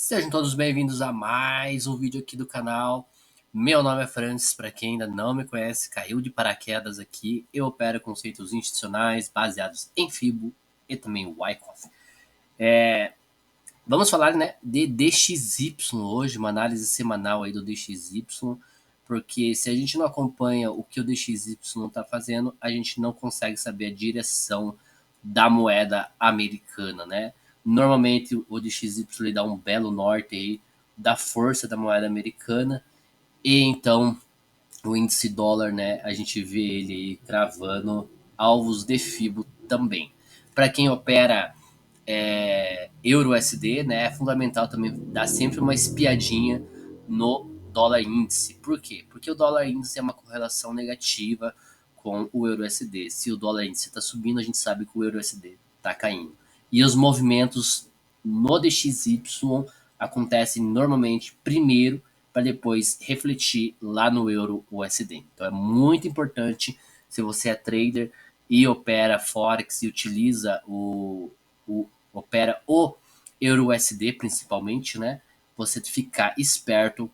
Sejam todos bem-vindos a mais um vídeo aqui do canal. Meu nome é Francis, para quem ainda não me conhece, caiu de paraquedas aqui. Eu opero conceitos institucionais baseados em FIBO e também Wyckoff. Vamos falar, né, de DXY hoje, uma análise semanal aí do DXY, porque se a gente não acompanha o que o DXY está fazendo, a gente não consegue saber a direção da moeda americana, né? Normalmente o DXY ele dá um belo norte aí da força da moeda americana, e então o índice dólar, né, a gente vê ele aí cravando alvos de FIBO também. Para quem opera Euro USD, né, é fundamental também dar sempre uma espiadinha no dólar índice. Por quê? Porque o dólar índice é uma correlação negativa com o Euro USD. Se o dólar índice está subindo, a gente sabe que o Euro USD está caindo. E os movimentos no DXY acontecem normalmente primeiro para depois refletir lá no Euro USD. Então é muito importante, se você é trader e opera Forex e utiliza opera o Euro USD principalmente, né? Você ficar esperto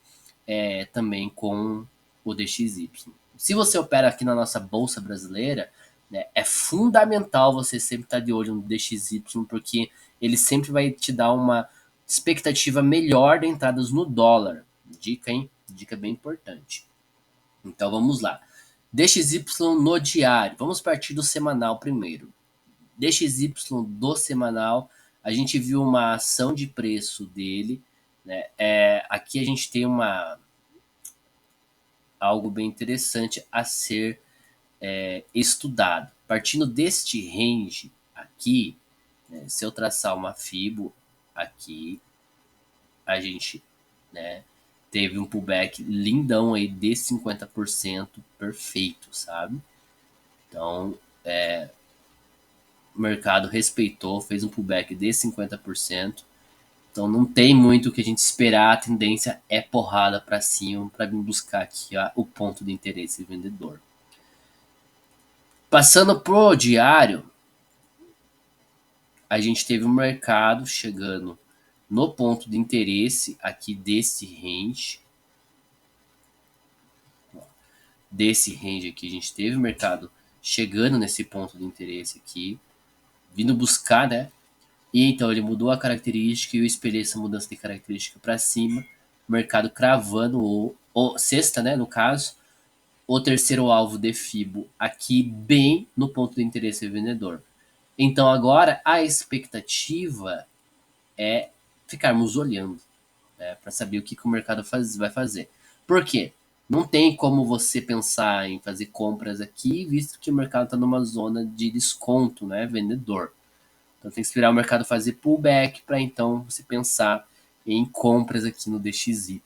também com o DXY. Se você opera aqui na nossa bolsa brasileira, né, é fundamental você sempre estar de olho no DXY, porque ele sempre vai te dar uma expectativa melhor de entradas no dólar. Dica, hein? Dica bem importante. Então vamos lá. DXY no diário. Vamos partir do semanal primeiro. DXY do semanal, a gente viu uma ação de preço dele, né? Aqui a gente tem algo bem interessante a ser estudado. Partindo deste range aqui, né, se eu traçar uma FIBO aqui, a gente, né, teve um pullback lindão aí de 50% perfeito, sabe? Então, o mercado respeitou, fez um pullback de 50%. Então não tem muito o que a gente esperar, a tendência é porrada para cima para vir buscar aqui o ponto de interesse vendedor. Passando pro diário, a gente teve um mercado chegando no ponto de interesse aqui desse range. Desse range aqui, a gente teve o mercado chegando nesse ponto de interesse aqui, vindo buscar, né? E então ele mudou a característica e eu espelhei essa mudança de característica para cima, o mercado cravando o sexta, né, no caso, o terceiro alvo de FIBO aqui bem no ponto de interesse vendedor. Então agora a expectativa é ficarmos olhando, né, para saber o que o mercado vai fazer. Por quê? Não tem como você pensar em fazer compras aqui, visto que o mercado está numa zona de desconto, né, vendedor. Então tem que esperar o mercado fazer pullback para então você pensar em compras aqui no DXY.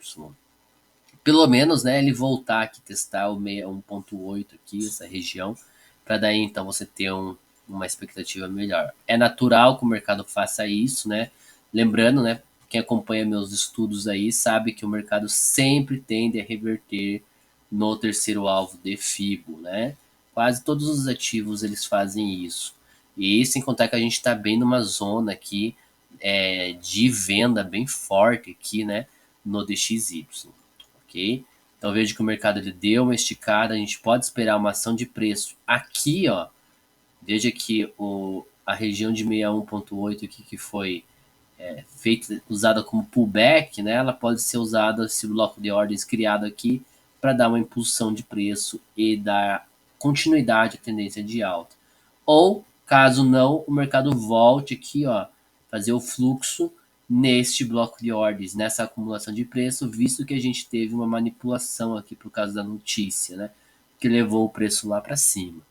Pelo menos, né, ele voltar aqui, testar o 1.8 aqui, essa região, para daí então você ter uma expectativa melhor. É natural que o mercado faça isso, né? Lembrando, né, quem acompanha meus estudos aí sabe que o mercado sempre tende a reverter no terceiro alvo de FIBO, né? Quase todos os ativos eles fazem isso. E sem contar que a gente está bem numa zona aqui de venda bem forte aqui, né, no DXY, ok? Então veja que o mercado ele deu uma esticada, a gente pode esperar uma ação de preço aqui, ó. Veja que a região de 61.8 aqui que foi feita, usada como pullback, né? Ela pode ser usada, esse bloco de ordens criado aqui, para dar uma impulsão de preço e dar continuidade à tendência de alta. Ou, caso não, o mercado volte aqui, ó, fazer o fluxo neste bloco de ordens, nessa acumulação de preço, visto que a gente teve uma manipulação aqui por causa da notícia, né? Que levou o preço lá para cima.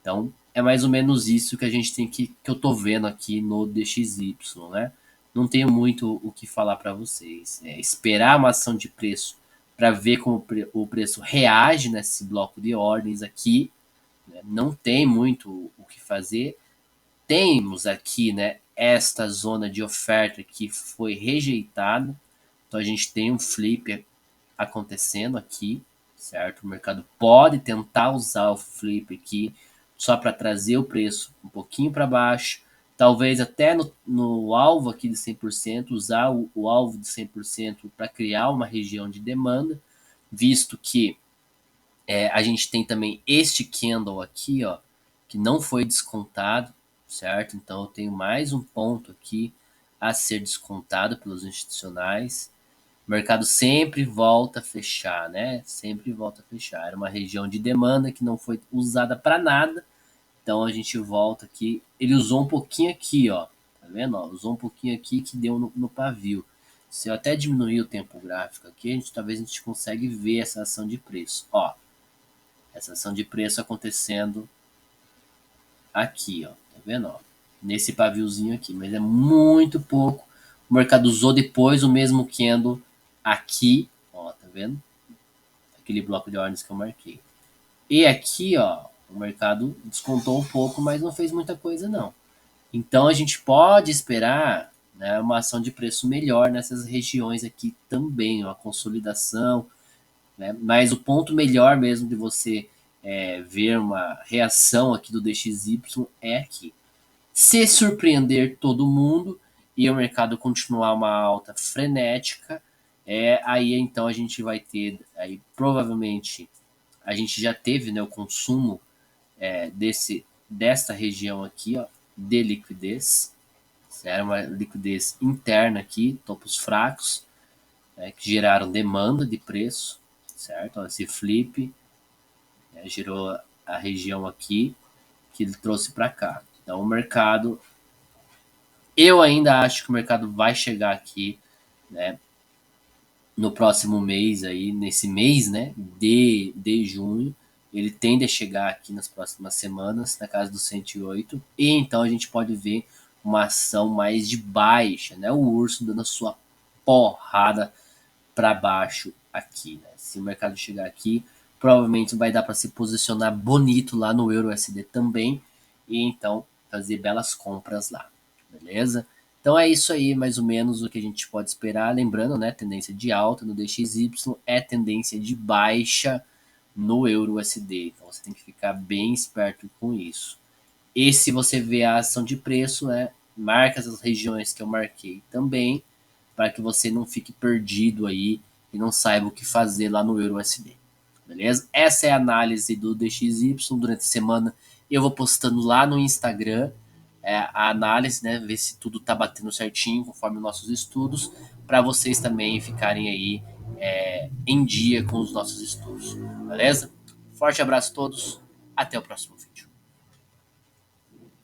Então, é mais ou menos isso que a gente tem que eu tô vendo aqui no DXY, né? Não tenho muito o que falar para vocês. É esperar uma ação de preço para ver como o preço reage nesse bloco de ordens aqui, né? Não tem muito o que fazer. Temos aqui, né, esta zona de oferta que foi rejeitada. Então a gente tem um flip acontecendo aqui, certo? O mercado pode tentar usar o flip aqui só para trazer o preço um pouquinho para baixo, talvez até no alvo aqui de 100%, usar o alvo de 100% para criar uma região de demanda, visto que a gente tem também este candle aqui, ó, que não foi descontado, certo? Então eu tenho mais um ponto aqui a ser descontado pelos institucionais. O mercado sempre volta a fechar, né? Sempre volta a fechar. Era uma região de demanda que não foi usada para nada. Então a gente volta aqui. Ele usou um pouquinho aqui, ó. Tá vendo? Ó, usou um pouquinho aqui que deu no pavio. Se eu até diminuir o tempo gráfico aqui, talvez a gente consiga ver essa ação de preço. Ó, essa ação de preço acontecendo aqui, ó. Tá vendo? Ó, nesse paviozinho aqui. Mas é muito pouco. O mercado usou depois o mesmo candle aqui. Ó, tá vendo? Aquele bloco de ordens que eu marquei. E aqui, ó, o mercado descontou um pouco, mas não fez muita coisa, não. Então a gente pode esperar, né, uma ação de preço melhor nessas regiões aqui também, uma consolidação, né? Mas o ponto melhor mesmo de você ver uma reação aqui do DXY é aqui. Se surpreender todo mundo e o mercado continuar uma alta frenética, aí então a gente vai ter, aí provavelmente a gente já teve, né, o consumo dessa região aqui, ó, de liquidez. Era uma liquidez interna aqui, topos fracos, né, que geraram demanda de preço, certo? Ó, esse flip, né, gerou a região aqui que ele trouxe para cá. Então o mercado, eu ainda acho que o mercado vai chegar aqui, né, no próximo mês aí, nesse mês, né, de junho, ele tende a chegar aqui nas próximas semanas, na casa dos 108, e então a gente pode ver uma ação mais de baixa, né, o urso dando a sua porrada para baixo aqui, né? Se o mercado chegar aqui, provavelmente vai dar para se posicionar bonito lá no Euro USD também, e então fazer belas compras lá, beleza? Então é isso aí, mais ou menos o que a gente pode esperar. Lembrando, né, tendência de alta no DXY é tendência de baixa no Euro USD. Então você tem que ficar bem esperto com isso. E se você vê a ação de preço, né, marca as regiões que eu marquei também, para que você não fique perdido aí e não saiba o que fazer lá no Euro USD. Beleza? Essa é a análise do DXY durante a semana. Eu vou postando lá no Instagram a análise, né? Ver se tudo tá batendo certinho conforme nossos estudos, para vocês também ficarem aí em dia com os nossos estudos. Beleza? Forte abraço a todos. Até o próximo vídeo.